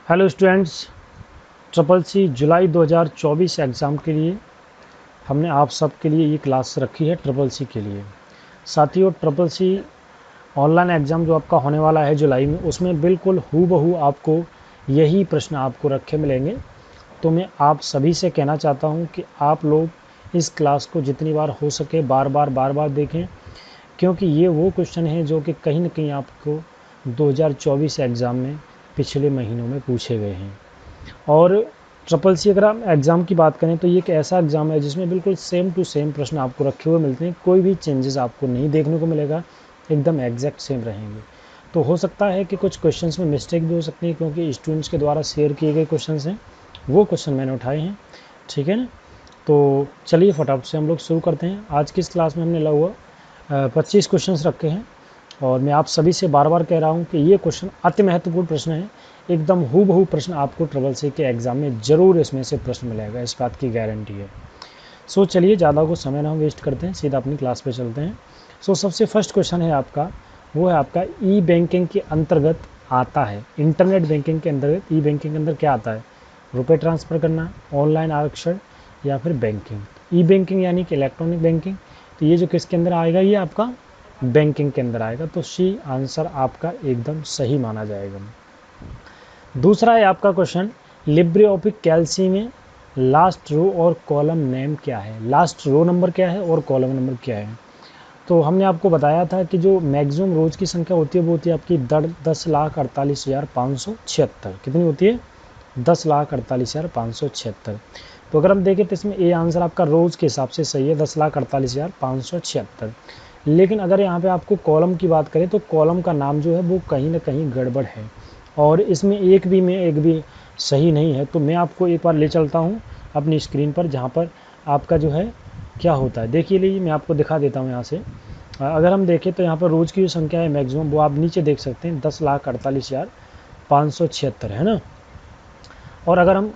Hello students, triple C जुलाई 2024 exam के लिए हमने आप सब के लिए ये क्लास रखी है ट्रिपल सी के लिए। साथियों, ट्रिपल सी ऑनलाइन एग्ज़ाम जो आपका होने वाला है जुलाई में, उसमें बिल्कुल हूबहू आपको यही प्रश्न आपको रखे मिलेंगे। तो मैं आप सभी से कहना चाहता हूँ कि आप लोग इस क्लास को जितनी बार हो सके बार बार देखें, क्योंकि ये वो क्वेश्चन है जो कि कहीं न कहीं आपको 2024 एग्ज़ाम में पिछले महीनों में पूछे गए हैं। और ट्रिपल सी अगर हम एग्ज़ाम की बात करें तो ये एक ऐसा एग्ज़ाम है जिसमें बिल्कुल सेम टू सेम प्रश्न आपको रखे हुए मिलते हैं, कोई भी चेंजेस आपको नहीं देखने को मिलेगा, एकदम एग्जैक्ट सेम रहेंगे। तो हो सकता है कि कुछ क्वेश्चंस में मिस्टेक भी हो सकती है, क्योंकि स्टूडेंट्स के द्वारा शेयर किए गए क्वेश्चंस हैं, वो क्वेश्चन मैंने उठाए हैं। ठीक है ना। तो चलिए फटाफट से हम लोग शुरू करते हैं। आज की इस क्लास में हमने लगभग 25 क्वेश्चंस रखे हैं, और मैं आप सभी से बार बार कह रहा हूं कि ये क्वेश्चन अति महत्वपूर्ण प्रश्न है। एकदम हूबहू प्रश्न आपको ट्रिपल सी के एग्ज़ाम में ज़रूर इसमें से प्रश्न मिलेगा, इस बात की गारंटी है। सो चलिए ज़्यादा को समय ना हम वेस्ट करते हैं, सीधा अपनी क्लास पे चलते हैं। सो सबसे फर्स्ट क्वेश्चन है आपका, वो है आपका ई बैंकिंग के अंतर्गत आता है, इंटरनेट बैंकिंग के अंतर्गत ई बैंकिंग के अंदर क्या आता है? रुपये ट्रांसफ़र करना, ऑनलाइन आरक्षण, या फिर बैंकिंग। ई बैंकिंग यानी कि इलेक्ट्रॉनिक बैंकिंग। तो ये जो किसके अंदर आएगा, ये आपका बैंकिंग के अंदर आएगा। तो सी आंसर आपका एकदम सही माना जाएगा। दूसरा है आपका क्वेश्चन, लिब्रे ऑफिस कैल्सी में लास्ट रो और कॉलम नेम क्या है? लास्ट रो नंबर क्या है और कॉलम नंबर क्या है? तो हमने आपको बताया था कि जो मैक्सिमम रोज की संख्या होती है वो होती है आपकी 10,48,576। कितनी होती है? 10,48,576। तो अगर हम देखें तो इसमें ए आंसर आपका रोज के हिसाब से सही है, 10,48,576। लेकिन अगर यहाँ पे आपको कॉलम की बात करें तो कॉलम का नाम जो है वो कहीं ना कहीं गड़बड़ है, और इसमें एक भी सही नहीं है। तो मैं आपको एक बार ले चलता हूँ अपनी स्क्रीन पर, जहाँ पर आपका जो है क्या होता है, देखिए लीजिए, मैं आपको दिखा देता हूँ यहाँ से। अगर हम देखें तो यहाँ पर रोज़ की जो संख्या है मैक्सिमम, वो आप नीचे देख सकते हैं, 10,48,576 है ना। और अगर हम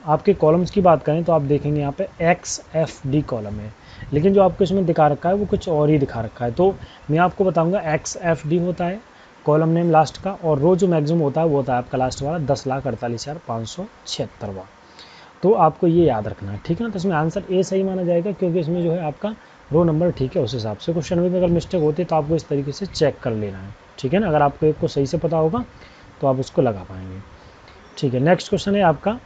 आपके कॉलम्स की बात करें तो आप देखेंगे यहाँ पे XFD कॉलम है, लेकिन जो आपको इसमें दिखा रखा है वो कुछ और ही दिखा रखा है। तो मैं आपको बताऊंगा XFD होता है कॉलम नेम लास्ट का, और रो जो मैक्सिमम होता है वो होता है आपका लास्ट वाला 10,48,576। तो आपको ये याद रखना है, ठीक है ना। तो इसमें आंसर ए सही माना जाएगा, क्योंकि इसमें जो है आपका रो नंबर ठीक है। उस हिसाब से क्वेश्चन में अगर मिस्टेक होती है तो आपको इस तरीके से चेक कर लेना है, ठीक है ना। अगर आपको एक को सही से पता होगा तो आप उसको लगा पाएंगे, ठीक है। नेक्स्ट क्वेश्चन है आपका,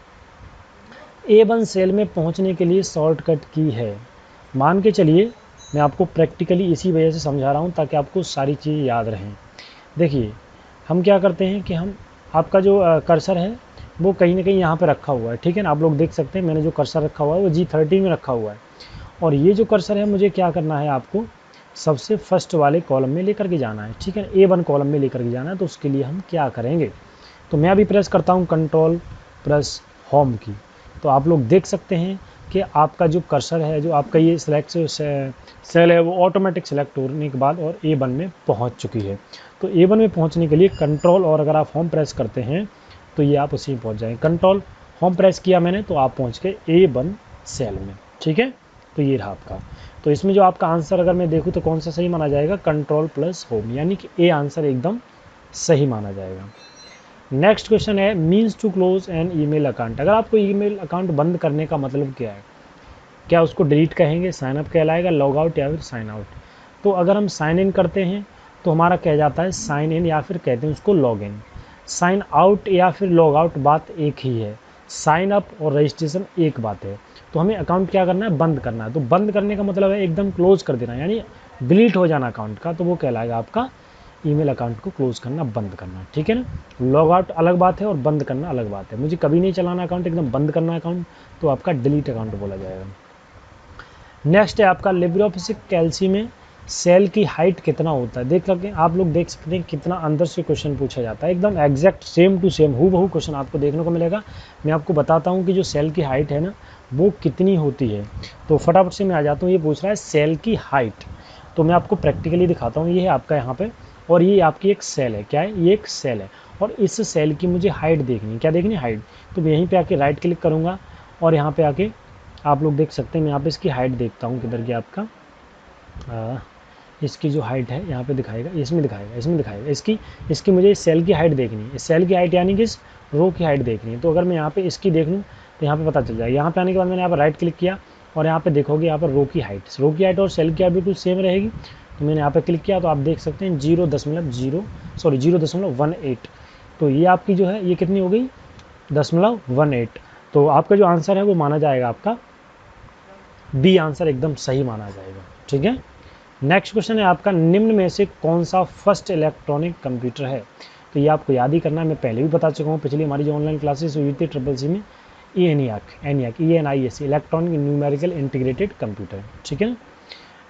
A1 सेल में पहुंचने के लिए शॉर्टकट की है। मान के चलिए, मैं आपको प्रैक्टिकली इसी वजह से समझा रहा हूं ताकि आपको सारी चीज़ याद रहें। देखिए, हम क्या करते हैं कि हम आपका जो कर्सर है वो कहीं ना कहीं यहाँ पे रखा हुआ है, ठीक है ना। आप लोग देख सकते हैं मैंने जो कर्सर रखा हुआ है वो G13 में रखा हुआ है, और ये जो कर्सर है मुझे क्या करना है, आपको सबसे फर्स्ट वाले कॉलम में लेकर के जाना है, ठीक है। A1 कॉलम में लेकर के जाना है। तो उसके लिए हम क्या करेंगे, तो मैं अभी प्रेस करता हूँ कंट्रोल प्लस होम की। तो आप लोग देख सकते हैं कि आपका जो कर्सर है, जो आपका ये सिलेक्ट सेल है, वो ऑटोमेटिक सेलेक्ट होने के बाद और A1 में पहुंच चुकी है। तो A1 में पहुंचने के लिए कंट्रोल और अगर आप होम प्रेस करते हैं तो ये आप उसी में पहुंच जाएंगे। कंट्रोल होम प्रेस किया मैंने तो आप पहुंच गए A1 सेल में, ठीक है। तो ये रहा आपका। तो इसमें जो आपका आंसर अगर मैं देखूँ तो कौन सा सही माना जाएगा, कंट्रोल प्लस होम, यानी कि ए आंसर एकदम सही माना जाएगा। नेक्स्ट क्वेश्चन है, means to close an email account. अगर आपको ईमेल अकाउंट बंद करने का मतलब क्या है, क्या उसको डिलीट कहेंगे, साइन अप कहलाएगा, लॉग आउट, या फिर साइन आउट। तो अगर हम साइन इन करते हैं तो हमारा कह जाता है साइन इन, या फिर कहते हैं उसको लॉग इन। साइन आउट या फिर लॉग आउट बात एक ही है, साइन अप और रजिस्ट्रेशन एक बात है। तो हमें अकाउंट क्या करना है, बंद करना है। तो बंद करने का मतलब है एकदम क्लोज कर देना, यानी डिलीट हो जाना अकाउंट का, तो वो कहलाएगा आपका ईमेल अकाउंट को क्लोज करना, बंद करना, ठीक है ना। लॉग आउट अलग बात है और बंद करना अलग बात है। मुझे कभी नहीं चलाना अकाउंट, एकदम बंद करना अकाउंट, तो आपका डिलीट अकाउंट बोला जाएगा। नेक्स्ट है आपका, लिब्रे ऑफिस कैल्सी में सेल की हाइट कितना होता है। देख सकते हैं आप लोग, देख सकते हैं कितना अंदर से क्वेश्चन पूछा जाता है, एकदम एग्जैक्ट सेम टू सेम हूबहू क्वेश्चन आपको देखने को मिलेगा। मैं आपको बताता हूँ कि जो सेल की हाइट है ना वो कितनी होती है। तो फटाफट से मैं आ जाता हूँ, ये पूछ रहा है सेल की हाइट। तो मैं आपको प्रैक्टिकली दिखाता हूँ, ये है आपका यहाँ पे, और ये आपकी एक सेल है। क्या है, ये एक सेल है, और इस सेल की मुझे हाइट देखनी है। क्या देखनी है, हाइट। तो मैं यहीं पे आके राइट क्लिक करूँगा, और यहाँ पे आके आप लोग देख सकते हैं, मैं यहाँ पे इसकी हाइट देखता हूँ किधर गया आपका, इसकी जो हाइट है यहाँ पे दिखाएगा, इसमें दिखाएगा, इसमें दिखाएगा, इसकी मुझे इस सेल की हाइट देखनी है। इस सेल की हाइट यानी कि रो की हाइट देखनी है। तो अगर मैं यहाँ पे इसकी देख लूँ तो यहाँ पे पता चल जाएगा। यहाँ पे आने के बाद मैंने यहाँ पर राइट क्लिक किया और यहाँ पे देखोगे यहाँ पर रो की हाइट और सेल की हाइट बिल्कुल सेम रहेगी। तो मैंने यहाँ पे क्लिक किया तो आप देख सकते हैं 0.18। तो ये आपकी जो है ये कितनी हो गई 0.18। तो आपका जो आंसर है वो माना जाएगा आपका बी आंसर एकदम सही माना जाएगा। ठीक है। नेक्स्ट क्वेश्चन है आपका, निम्न में से कौन सा फर्स्ट इलेक्ट्रॉनिक कंप्यूटर है। तो ये आपको याद ही करना है, मैं पहले भी बता चुका हूँ, पिछली हमारी जो ऑनलाइन क्लासेस हुई थी ECCC में। ENIAC electronic numerical integrated computer. ठीक है ना।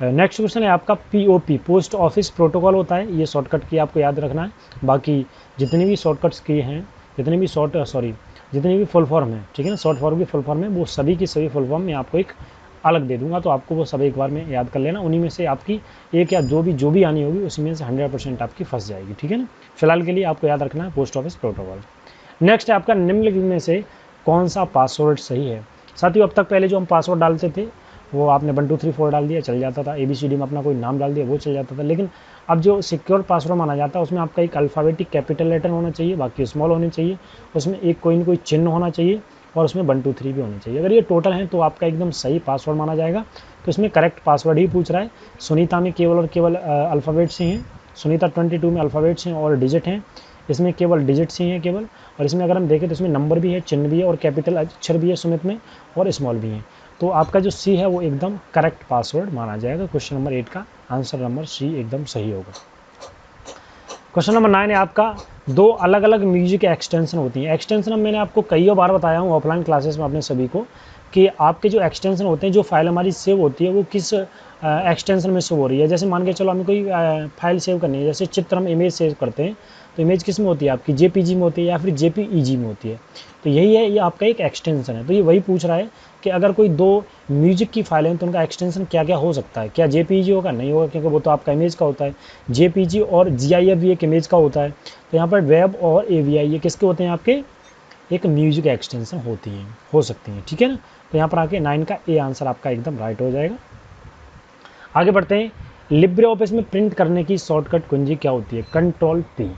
नेक्स्ट क्वेश्चन है आपका POP पोस्ट ऑफिस प्रोटोकॉल होता है। ये शॉर्टकट की आपको याद रखना है। बाकी जितनी भी शॉर्टकट्स की हैं, जितनी भी फुल फॉर्म है, ठीक है ना, शॉर्ट फॉर्म की फुल फॉर्म है, वो सभी की सभी फुल फॉर्म में आपको एक अलग दे दूंगा। तो आपको वो सब एक बार में याद कर लेना। उन्हीं में से आपकी एक या जो भी आनी होगी उसी में से 100% आपकी फंस जाएगी। ठीक है ना। फिलहाल के लिए आपको याद रखना है पोस्ट ऑफिस प्रोटोकॉल। नेक्स्ट है आपका, निम्नलिखित में से कौन सा पासवर्ड सही है। साथियों, अब तक पहले जो हम पासवर्ड डालते थे वो आपने 1 2 3 4 डाल दिया, चल जाता था। ABCD में अपना कोई नाम डाल दिया, वो चल जाता था। लेकिन अब जो सिक्योर पासवर्ड माना जाता है उसमें आपका एक अल्फ़ाबेटिक कैपिटल लेटर होना चाहिए, बाकी स्मॉल होने चाहिए, उसमें एक कोई न कोई चिन्ह होना चाहिए और उसमें 1 2 3 भी होने चाहिए। अगर ये टोटल है तो आपका एकदम सही पासवर्ड माना जाएगा। तो इसमें करेक्ट पासवर्ड ही पूछ रहा है। सुनीता में केवल और केवल अल्फ़ाबेट्स ही हैं। सुनीता 22 में अल्फ़ाबेट्स हैं और डिजिट हैं। इसमें केवल डिजिट्स ही हैं केवल। और इसमें अगर हम देखें तो इसमें नंबर भी है, चिन्ह भी है और कैपिटल अक्षर भी है सुमित में, और स्मॉल भी है। तो आपका जो C है वो एकदम करेक्ट पासवर्ड माना जाएगा। क्वेश्चन नंबर 8 का आंसर नंबर C एकदम सही होगा। क्वेश्चन नंबर 9 है आपका, दो अलग अलग म्यूजिक एक्सटेंशन होती हैं। एक्सटेंशन मैंने आपको कई बार बताया हूँ ऑफलाइन क्लासेस में अपने सभी को, कि आपके जो एक्सटेंशन होते हैं, जो फाइल हमारी सेव होती है वो किस एक्सटेंशन में सेव हो रही है। जैसे मान के चलो हमें कोई फाइल सेव करनी है, जैसे चित्र हम इमेज सेव करते हैं तो इमेज किस में होती है आपकी, JPG में होती है या फिर JPEG में होती है। तो यही है, ये आपका एक एक्सटेंशन है। तो ये वही पूछ रहा है कि अगर कोई दो म्यूजिक की फाइल है तो उनका एक्सटेंशन क्या क्या हो सकता है। क्या JPEG होगा, नहीं होगा, क्योंकि वो तो आपका इमेज का होता है। JPG और GIF भी एक इमेज का होता है। तो यहाँ पर वेब और AVI ये किसके होते हैं आपके, एक म्यूजिक एक्सटेंशन होती हैं, हो सकती हैं। ठीक है ना। तो यहाँ पर आके 9 का A आंसर आपका एकदम राइट हो जाएगा। आगे बढ़ते हैं, लिब्रे ऑफिस में प्रिंट करने की शॉर्टकट कुंजी क्या होती है, Ctrl+P।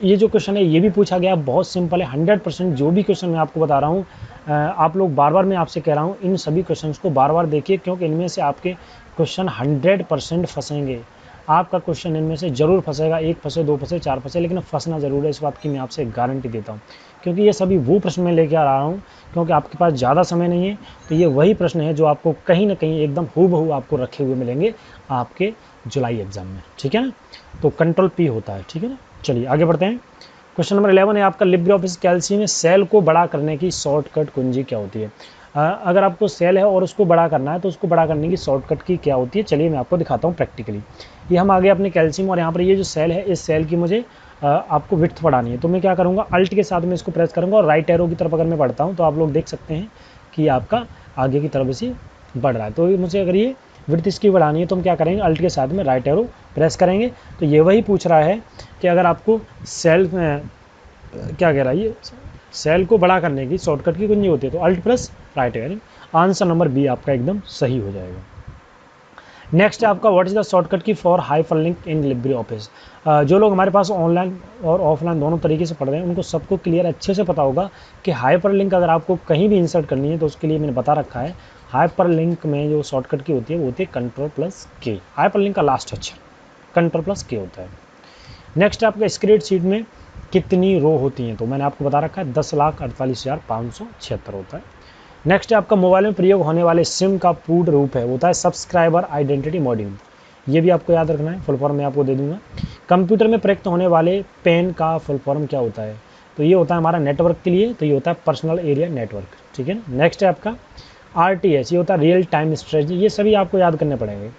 ये जो क्वेश्चन है ये भी पूछा गया, बहुत सिंपल है। 100% जो भी क्वेश्चन मैं आपको बता रहा हूँ, आप लोग बार बार मैं आपसे कह रहा हूँ इन सभी क्वेश्चंस को बार बार देखिए, क्योंकि इनमें से आपके क्वेश्चन 100% फंसेंगे। आपका क्वेश्चन इनमें से जरूर फंसेगा, 1 फंसे 2 फंसे 4 फंसे, लेकिन फंसना जरूर है, इस बात की मैं आपसे गारंटी देता हूँ। क्योंकि ये सभी वो प्रश्न मैं लेके आ रहा हूँ, क्योंकि आपके पास ज़्यादा समय नहीं है। तो ये वही प्रश्न है जो आपको कहीं ना कहीं एकदम हूबहू आपको रखे हुए मिलेंगे आपके जुलाई एग्जाम में। ठीक है ना। तो Ctrl+P होता है। ठीक है ना। चलिए आगे बढ़ते हैं। क्वेश्चन नंबर 11 है आपका, लिब्रे ऑफिस कैल्सी में सेल को बड़ा करने की शॉर्टकट कुंजी क्या होती है। अगर आपको सेल है और उसको बड़ा करना है तो उसको बड़ा करने की शॉर्टकट की क्या होती है, चलिए मैं आपको दिखाता हूँ प्रैक्टिकली। ये हम आ गए अपने कैल्सी में और यहाँ पर ये जो सेल है, इस सेल की मुझे आपको विड्थ बढ़ानी है। तो मैं क्या करूँगा, अल्ट के साथ में इसको प्रेस करूँगा और राइट एरो की तरफ अगर मैं बढ़ता हूँ तो आप लोग देख सकते हैं कि आपका आगे की तरफ से बढ़ रहा है। तो मुझे अगर ये विड्थ इसकी बढ़ानी है तो हम क्या करेंगे, अल्ट के साथ में राइट एरो प्रेस करेंगे। तो ये वही पूछ रहा है कि अगर आपको सेल में क्या कह रहा है, ये सेल को बड़ा करने की शॉर्टकट की कुंजी होती है तो Alt plus right arrow. Answer number B आपका एकदम सही हो जाएगा। नेक्स्ट है आपका, what is the shortcut key for hyperlink in LibreOffice. जो लोग हमारे पास ऑनलाइन और ऑफलाइन दोनों तरीके से पढ़ रहे हैं उनको सबको क्लियर अच्छे से पता होगा कि हाइपरलिंक अगर आपको कहीं भी इंसर्ट करनी है तो उसके लिए मैंने बता रखा है। हाइपरलिंक में जो शॉर्टकट की होती है वो होती है Ctrl+K। हाइपरलिंक का लास्ट अक्षर Ctrl+K होता है। नेक्स्ट आपका, स्प्रेडशीट में कितनी रो होती हैं, तो मैंने आपको बता रखा है 10,48,576 होता है। नेक्स्ट है आपका, मोबाइल में प्रयोग होने वाले सिम का पूर्ण रूप है, होता है सब्सक्राइबर आइडेंटिटी मॉड्यूल। ये भी आपको याद रखना है, फुल फॉर्म मैं आपको दे दूंगा। कंप्यूटर में प्रयुक्त होने वाले पेन का फुल फॉर्म क्या होता है, तो ये होता है हमारा नेटवर्क के लिए, तो ये होता है पर्सनल एरिया नेटवर्क। ठीक है ना। नेक्स्ट है आपका RTS, ये होता है रियल टाइम स्ट्रेटजी। ये सभी आपको याद करने पड़ेंगे।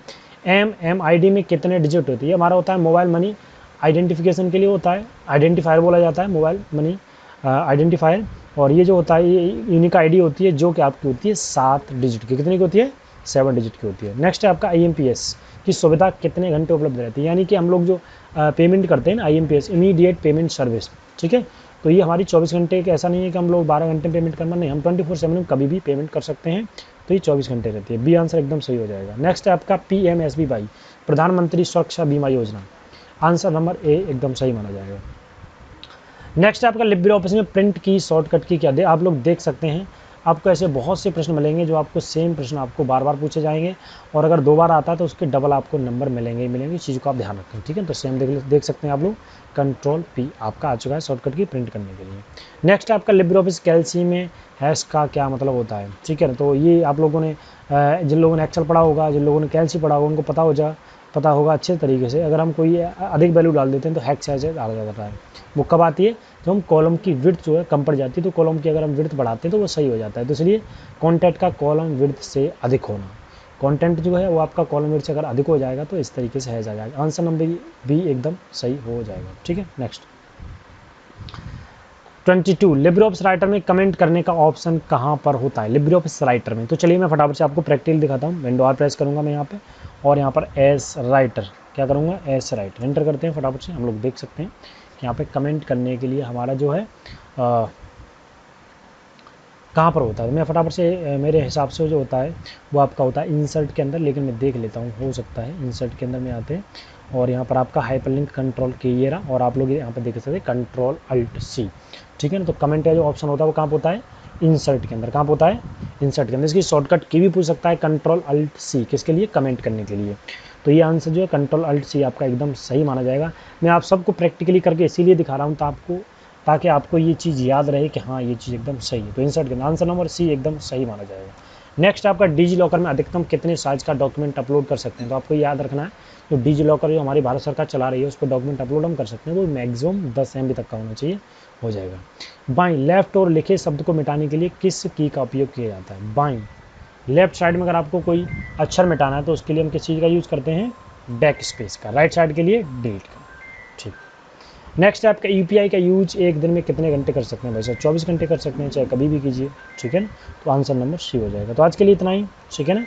MMID में कितने डिजिट होती है, हमारा होता है मोबाइल मनी आइडेंटिफिकेशन के लिए होता है, आइडेंटिफायर बोला जाता है मोबाइल मनी आइडेंटिफायर। और ये जो होता है ये यूनिक ID होती है जो कि आपकी होती है 7 डिजिट की। कितनी की होती है, 7 डिजिट की होती है। नेक्स्ट है आपका, IMPS की सुविधा कितने घंटे उपलब्ध रहती है, यानी कि हम लोग जो पेमेंट करते हैं ना, IMPS इमीडिएट पेमेंट सर्विस। ठीक है। तो ये हमारी 24 घंटे के, ऐसा नहीं है कि हम लोग 12 घंटे पेमेंट करना, नहीं, हम 24/7 कभी भी पेमेंट कर सकते हैं। तो ये 24 घंटे रहती है। बी आंसर एकदम सही हो जाएगा। नेक्स्ट है आपका, PMSBY प्रधानमंत्री सुरक्षा बीमा योजना। आंसर नंबर A एकदम सही माना जाएगा। नेक्स्ट आपका लिब्रे ऑफिस में प्रिंट की शॉर्टकट की क्या दे, आप लोग देख सकते हैं आपको ऐसे बहुत से प्रश्न मिलेंगे जो आपको सेम प्रश्न आपको बार बार पूछे जाएंगे, और अगर 2 बार आता है तो उसके डबल आपको नंबर मिलेंगे ही मिलेंगे, इस चीज़ को आप ध्यान रखें, ठीक है। तो सेम देख सकते हैं आप लोग, कंट्रोल P आपका आ चुका है शॉर्टकट की प्रिंट करने के लिए। नेक्स्ट आपका लिब्रे ऑफिस कैल्सी में हैश का क्या मतलब होता है, ठीक है। तो ये आप लोगों ने जिन लोगों ने एक्सेल पढ़ा होगा, जिन लोगों ने कैल्सी पढ़ा होगा, उनको पता होगा अच्छे तरीके से। अगर हम कोई अधिक वैल्यू डाल देते हैं तो हैश ऐसे डाला जाता है। वो कब आती है, तो हम कॉलम की विड्थ जो है कम पड़ जाती है, तो कॉलम की अगर हम विड्थ बढ़ाते हैं तो वो सही हो जाता है। तो इसलिए कंटेंट का कॉलम विड्थ से अधिक होना, कंटेंट जो है वो आपका कॉलम विड्थ से अगर अधिक हो जाएगा तो इस तरीके से हैश आ जाएगा। आंसर नंबर भी एकदम सही हो जाएगा, ठीक है। नेक्स्ट 22 लिब्रे ऑफिस राइटर में कमेंट करने का ऑप्शन कहाँ पर होता है लिब्रे ऑफिस राइटर में। तो चलिए मैं फटाफट से आपको प्रैक्टिकल दिखाता हूँ। विंडो आर प्रेस करूँगा मैं यहाँ पे, और यहाँ पर एस राइटर क्या करूँगा, एस राइटर एंटर करते हैं फटाफट से। हम लोग देख सकते हैं कि यहाँ पे कमेंट करने के लिए हमारा जो है कहाँ पर होता है। मैं फटाफट से मेरे हिसाब से जो होता है वो आपका होता है इंसर्ट के अंदर, लेकिन मैं देख लेता हूँ, हो सकता है इंसर्ट के अंदर में आते हैं और यहाँ पर आपका हाइपरलिंक कंट्रोल के ये रहा, और आप लोग यहाँ पर देख सकते हैं कंट्रोल अल्ट सी, ठीक है ना। तो कमेंट का जो ऑप्शन होता है वो कहाँ पर होता है, इंसर्ट के अंदर। कहाँ पर होता है, इंसर्ट के अंदर। इसकी शॉर्टकट की भी पूछ सकता है, कंट्रोल अल्ट सी, किसके लिए, कमेंट करने के लिए। तो ये आंसर जो है कंट्रोल अल्ट सी आपका एकदम सही माना जाएगा। मैं आप सबको प्रैक्टिकली करके इसीलिए दिखा रहा हूँ ताकि आपको ये चीज़ याद रहे कि हाँ ये चीज़ एकदम सही है। तो इंसर्ट करना, आंसर नंबर सी एकदम सही माना जाएगा। नेक्स्ट आपका डिजी लॉकर में अधिकतम कितने साइज का डॉक्यूमेंट अपलोड कर सकते हैं। तो आपको याद रखना है, जो डिजी लॉकर जो हमारी भारत सरकार चला रही है उस पर डॉक्यूमेंट अपलोड हम कर सकते हैं, वो मैक्सिमम 10 MB तक का होना चाहिए, हो जाएगा। बाईं लेफ्ट और लिखे शब्द को मिटाने के लिए किस की का उपयोग किया जाता है। बाईं लेफ्ट साइड में अगर आपको कोई अक्षर मिटाना है तो उसके लिए हम किस चीज़ का यूज़ करते हैं, बैक स्पेस का। राइट साइड के लिए डिलीट का, ठीक। नेक्स्ट आपका UPI का यूज एक दिन में कितने घंटे कर सकते हैं भाई साहब, 24 घंटे कर सकते हैं, चाहे कभी भी कीजिए, ठीक है ना। तो आंसर नंबर सी हो जाएगा। तो आज के लिए इतना ही, ठीक है ना।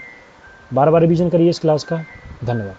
बार बार रिवीजन करिए इस क्लास का। धन्यवाद।